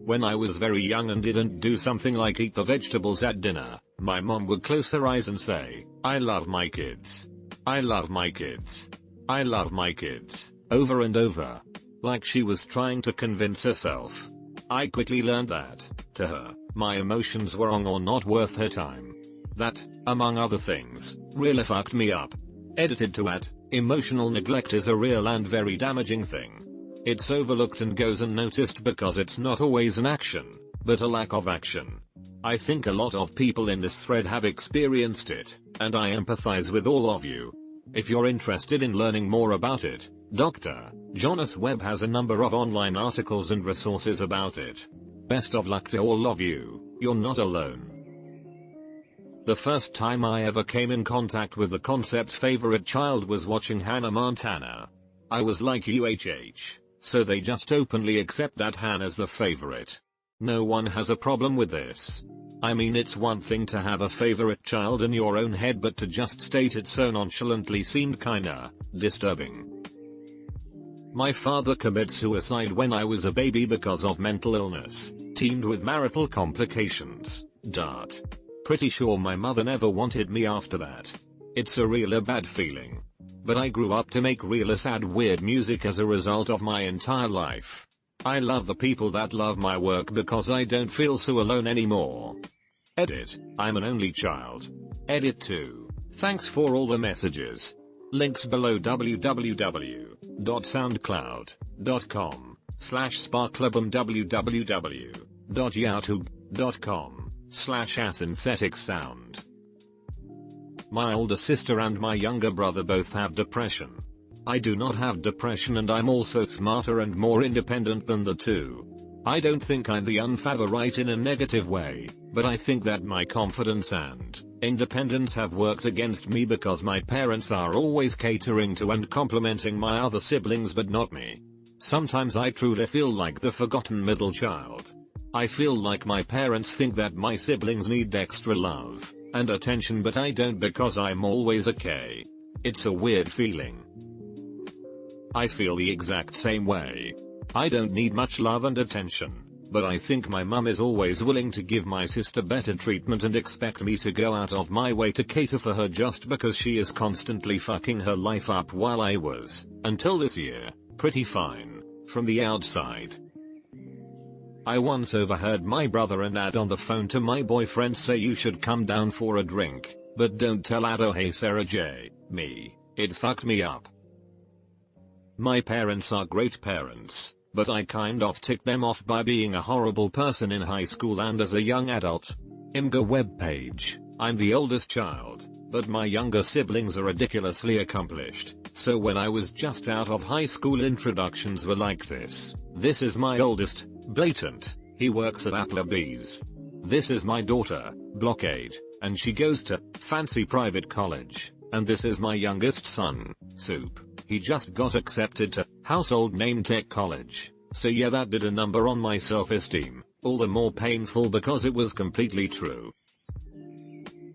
When I was very young and didn't do something like eat the vegetables at dinner, my mom would close her eyes and say, I love my kids. I love my kids. I love my kids, over and over. Like she was trying to convince herself. I quickly learned that, to her, my emotions were wrong or not worth her time. That, among other things, really fucked me up. Edited to add, emotional neglect is a real and very damaging thing. It's overlooked and goes unnoticed because it's not always an action, but a lack of action. I think a lot of people in this thread have experienced it, and I empathize with all of you. If you're interested in learning more about it, Dr. Jonas Webb has a number of online articles and resources about it. Best of luck to all of you, you're not alone. The first time I ever came in contact with the concept favorite child was watching Hannah Montana. I was like UHH, so they just openly accept that Hannah's the favorite. No one has a problem with this. I mean, it's one thing to have a favorite child in your own head, but to just state it so nonchalantly seemed kinda disturbing. My father committed suicide when I was a baby because of mental illness, teamed with marital complications. Pretty sure my mother never wanted me after that. It's a real bad feeling. But I grew up to make real sad weird music as a result of my entire life. I love the people that love my work because I don't feel so alone anymore. Edit, I'm an only child. Edit 2. Thanks for all the messages. Links below: www.soundcloud.com/sparklubum, www.youtube.com/asyntheticsound. My older sister and my younger brother both have depression. I do not have depression, and I'm also smarter and more independent than the two. I don't think I'm the unfavorite in a negative way, but I think that my confidence and independence have worked against me because my parents are always catering to and complimenting my other siblings but not me. Sometimes I truly feel like the forgotten middle child. I feel like my parents think that my siblings need extra love and attention, but I don't because I'm always okay. It's a weird feeling. I feel the exact same way. I don't need much love and attention, but I think my mum is always willing to give my sister better treatment and expect me to go out of my way to cater for her just because she is constantly fucking her life up while I was, until this year, pretty fine, from the outside. I once overheard my brother and dad on the phone to my boyfriend say you should come down for a drink, but don't tell Ado hey Sarah J, me. It fucked me up. My parents are great parents, but I kind of ticked them off by being a horrible person in high school and as a young adult. IMGA webpage, I'm the oldest child, but my younger siblings are ridiculously accomplished, so when I was just out of high school introductions were like this. This is my oldest, blatant, he works at Applebee's. This is my daughter, Blockade, and she goes to fancy private college. And this is my youngest son, Soup. He just got accepted to household name tech college. So yeah, that did a number on my self-esteem, all the more painful because it was completely true.